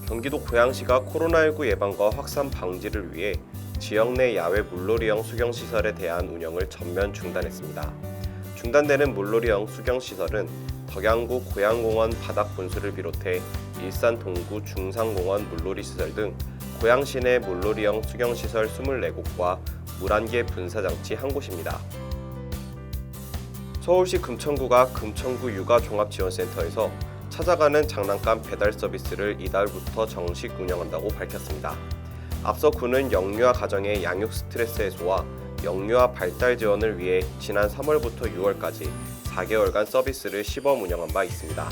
경기도 고양시가 코로나19 예방과 확산 방지를 위해 지역 내 야외 물놀이형 수경시설에 대한 운영을 전면 중단했습니다. 중단되는 물놀이형 수경시설은 덕양구 고양공원 바닥분수를 비롯해 일산 동구 중상공원 물놀이시설 등 고양시 내 물놀이형 수경시설 24곳과 물안개 분사장치 1곳입니다. 서울시 금천구가 금천구 육아종합지원센터에서 찾아가는 장난감 배달 서비스를 이달부터 정식 운영한다고 밝혔습니다. 앞서 구는 영유아 가정의 양육 스트레스 해소와 영유아 발달 지원을 위해 지난 3월부터 6월까지 4개월간 서비스를 시범 운영한 바 있습니다.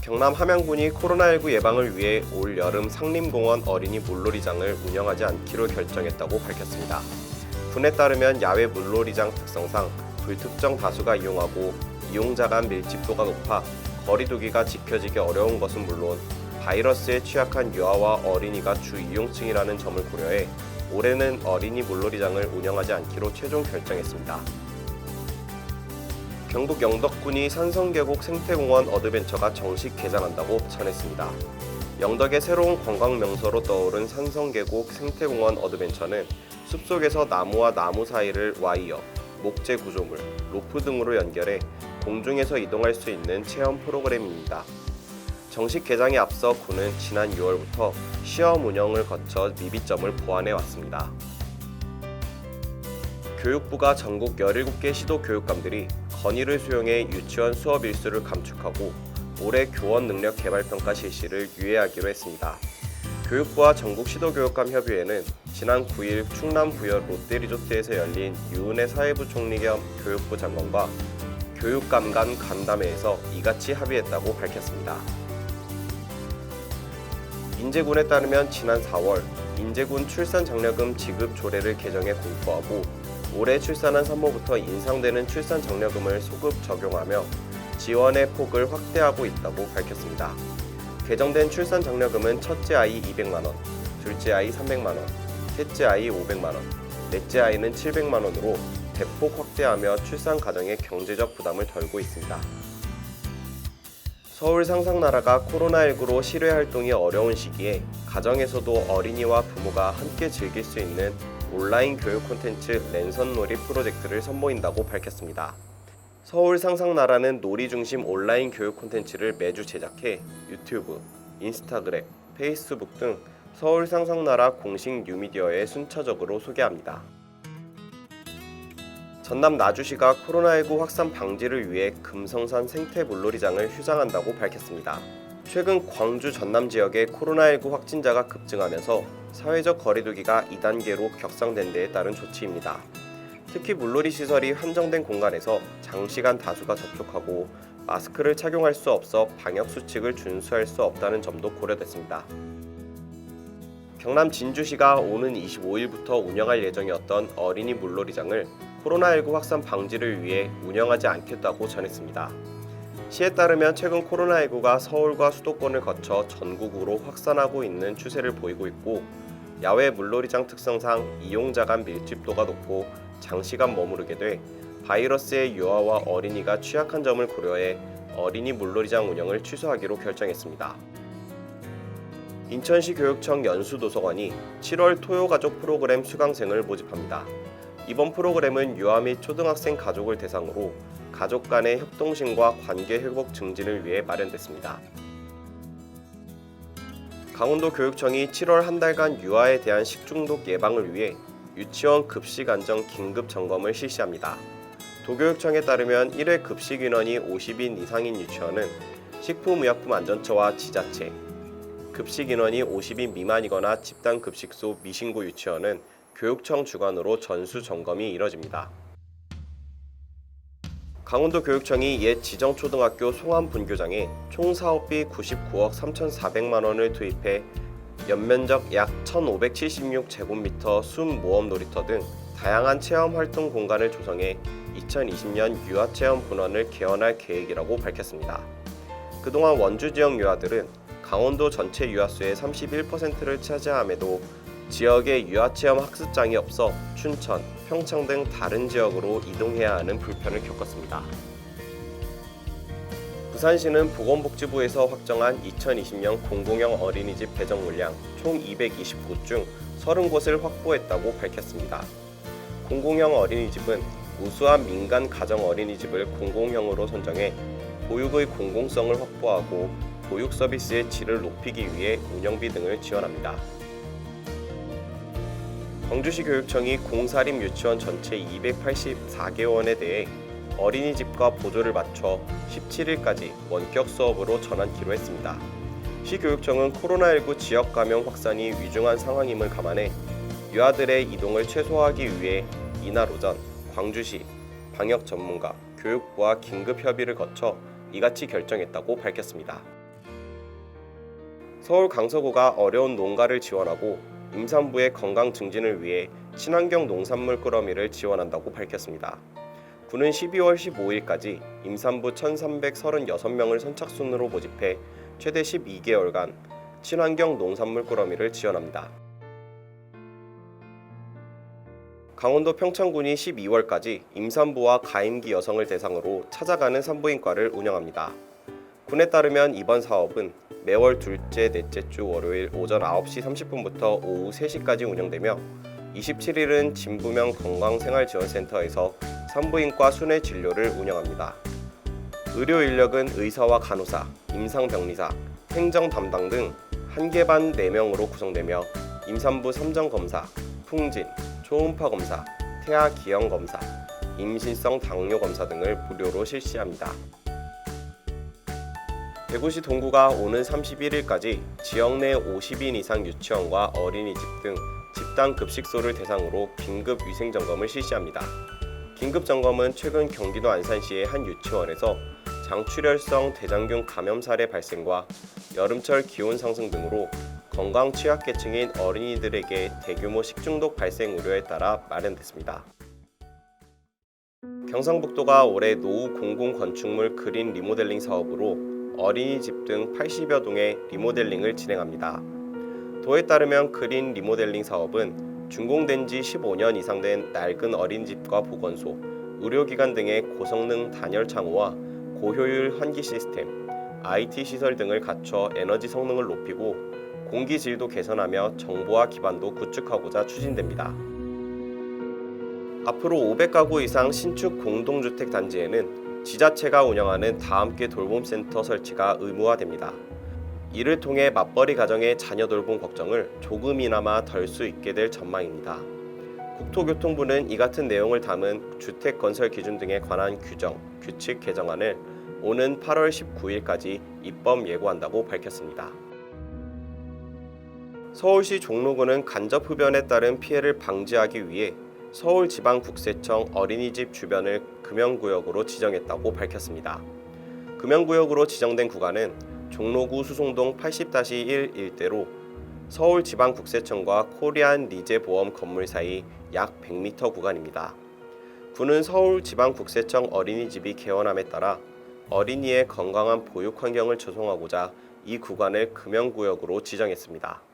경남 함양군이 코로나19 예방을 위해 올 여름 상림공원 어린이 물놀이장을 운영하지 않기로 결정했다고 밝혔습니다. 군에 따르면 야외 물놀이장 특성상 불특정 다수가 이용하고 이용자 간 밀집도가 높아 거리두기가 지켜지기 어려운 것은 물론 바이러스에 취약한 유아와 어린이가 주 이용층이라는 점을 고려해 올해는 어린이 물놀이장을 운영하지 않기로 최종 결정했습니다. 경북 영덕군이 산성계곡 생태공원 어드벤처가 정식 개장한다고 전했습니다. 영덕의 새로운 관광 명소로 떠오른 산성계곡 생태공원 어드벤처는 숲속에서 나무와 나무 사이를 와이어, 목재 구조물, 로프 등으로 연결해 공중에서 이동할 수 있는 체험 프로그램입니다. 정식 개장에 앞서 군은 지난 6월부터 시험 운영을 거쳐 미비점을 보완해 왔습니다. 교육부가 전국 17개 시도 교육감들이 건의를 수용해 유치원 수업 일수를 감축하고 올해 교원 능력 개발 평가 실시를 유예하기로 했습니다. 교육부와 전국 시도교육감 협의회는 지난 9일 충남 부여 롯데리조트에서 열린 유은혜 사회부 총리 겸 교육부 장관과 교육감 간 간담회에서 이같이 합의했다고 밝혔습니다. 인제군에 따르면 지난 4월 인제군 출산장려금 지급 조례를 개정해 공포하고 올해 출산한 산모부터 인상되는 출산장려금을 소급 적용하며 지원의 폭을 확대하고 있다고 밝혔습니다. 개정된 출산장려금은 첫째 아이 200만원, 둘째 아이 300만원, 셋째 아이 500만원, 넷째 아이는 700만원으로 대폭 확대하며 출산 가정의 경제적 부담을 덜고 있습니다. 서울 상상나라가 코로나19로 실외 활동이 어려운 시기에 가정에서도 어린이와 부모가 함께 즐길 수 있는 온라인 교육 콘텐츠 랜선놀이 프로젝트를 선보인다고 밝혔습니다. 서울 상상나라는 놀이 중심 온라인 교육 콘텐츠를 매주 제작해 유튜브, 인스타그램, 페이스북 등 서울 상상나라 공식 뉴미디어에 순차적으로 소개합니다. 전남 나주시가 코로나19 확산 방지를 위해 금성산 생태 물놀이장을 휴장한다고 밝혔습니다. 최근 광주 전남 지역의 코로나19 확진자가 급증하면서 사회적 거리두기가 2단계로 격상된 데에 따른 조치입니다. 특히 물놀이 시설이 한정된 공간에서 장시간 다수가 접촉하고 마스크를 착용할 수 없어 방역 수칙을 준수할 수 없다는 점도 고려됐습니다. 경남 진주시가 오는 25일부터 운영할 예정이었던 어린이 물놀이장을 코로나19 확산 방지를 위해 운영하지 않겠다고 전했습니다. 시에 따르면 최근 코로나19가 서울과 수도권을 거쳐 전국으로 확산하고 있는 추세를 보이고 있고 야외 물놀이장 특성상 이용자 간 밀집도가 높고 장시간 머무르게 돼 바이러스의 유아와 어린이가 취약한 점을 고려해 어린이 물놀이장 운영을 취소하기로 결정했습니다. 인천시 교육청 연수도서관이 7월 토요가족 프로그램 수강생을 모집합니다. 이번 프로그램은 유아 및 초등학생 가족을 대상으로 가족 간의 협동심과 관계 회복 증진을 위해 마련됐습니다. 강원도 교육청이 7월 한 달간 유아에 대한 식중독 예방을 위해 유치원 급식 안전 긴급 점검을 실시합니다. 도교육청에 따르면 1회 급식 인원이 50인 이상인 유치원은 식품의약품안전처와 지자체, 급식 인원이 50인 미만이거나 집단 급식소 미신고 유치원은 교육청 주관으로 전수 점검이 이뤄집니다. 강원도 교육청이 옛 지정초등학교 송암 분교장에 총 사업비 99억 3,400만 원을 투입해 연면적 약 1,576제곱미터 순모험 놀이터 등 다양한 체험 활동 공간을 조성해 2020년 유아체험 분원을 개원할 계획이라고 밝혔습니다. 그동안 원주 지역 유아들은 강원도 전체 유아수의 31%를 차지함에도 지역에 유아체험 학습장이 없어 춘천, 평창 등 다른 지역으로 이동해야 하는 불편을 겪었습니다. 부산시는 보건복지부에서 확정한 2020년 공공형 어린이집 배정 물량 총 229곳 중 30곳을 확보했다고 밝혔습니다. 공공형 어린이집은 우수한 민간 가정 어린이집을 공공형으로 선정해 보육의 공공성을 확보하고 보육 서비스의 질을 높이기 위해 운영비 등을 지원합니다. 광주시 교육청이 공사립 유치원 전체 284개원에 대해 어린이집과 보조를 맞춰 17일까지 원격 수업으로 전환키로 했습니다. 시교육청은 코로나19 지역 감염 확산이 위중한 상황임을 감안해 유아들의 이동을 최소화하기 위해 이날 오전 광주시 방역 전문가, 교육부와 긴급 협의를 거쳐 이같이 결정했다고 밝혔습니다. 서울 강서구가 어려운 농가를 지원하고 임산부의 건강 증진을 위해 친환경 농산물 꾸러미를 지원한다고 밝혔습니다. 구는 12월 15일까지 임산부 1,336명을 선착순으로 모집해 최대 12개월간 친환경 농산물 꾸러미를 지원합니다. 강원도 평창군이 12월까지 임산부와 가임기 여성을 대상으로 찾아가는 산부인과를 운영합니다. 군에 따르면 이번 사업은 매월 둘째, 넷째 주 월요일 오전 9시 30분부터 오후 3시까지 운영되며 27일은 진부명 건강생활지원센터에서 산부인과 순회 진료를 운영합니다. 의료 인력은 의사와 간호사, 임상병리사, 행정 담당 등 1개 반 4명으로 구성되며 임산부 3정 검사, 풍진, 초음파 검사, 태아 기형 검사, 임신성 당뇨 검사 등을 무료로 실시합니다. 대구시 동구가 오는 31일까지 지역 내 50인 이상 유치원과 어린이집 등 집단 급식소를 대상으로 긴급 위생 점검을 실시합니다. 긴급 점검은 최근 경기도 안산시의 한 유치원에서 장출혈성 대장균 감염 사례 발생과 여름철 기온 상승 등으로 건강 취약계층인 어린이들에게 대규모 식중독 발생 우려에 따라 마련됐습니다. 경상북도가 올해 노후 공공건축물 그린 리모델링 사업으로 어린이집 등 80여 동의 리모델링을 진행합니다. 도에 따르면 그린 리모델링 사업은 준공된 지 15년 이상 된 낡은 어린이집과 보건소, 의료기관 등의 고성능 단열 창호와 고효율 환기 시스템, IT 시설 등을 갖춰 에너지 성능을 높이고 공기 질도 개선하며 정보화 기반도 구축하고자 추진됩니다. 앞으로 500가구 이상 신축 공동주택 단지에는 지자체가 운영하는 다함께 돌봄센터 설치가 의무화됩니다. 이를 통해 맞벌이 가정의 자녀 돌봄 걱정을 조금이나마 덜 수 있게 될 전망입니다. 국토교통부는 이 같은 내용을 담은 주택 건설 기준 등에 관한 규정, 규칙 개정안을 오는 8월 19일까지 입법 예고한다고 밝혔습니다. 서울시 종로구는 간접 흡연에 따른 피해를 방지하기 위해 서울지방국세청 어린이집 주변을 금연구역으로 지정했다고 밝혔습니다. 금연구역으로 지정된 구간은 종로구 수송동 80-1 일대로 서울지방국세청과 코리안 리제보험 건물 사이 약 100m 구간입니다. 구는 서울지방국세청 어린이집이 개원함에 따라 어린이의 건강한 보육 환경을 조성하고자 이 구간을 금연구역으로 지정했습니다.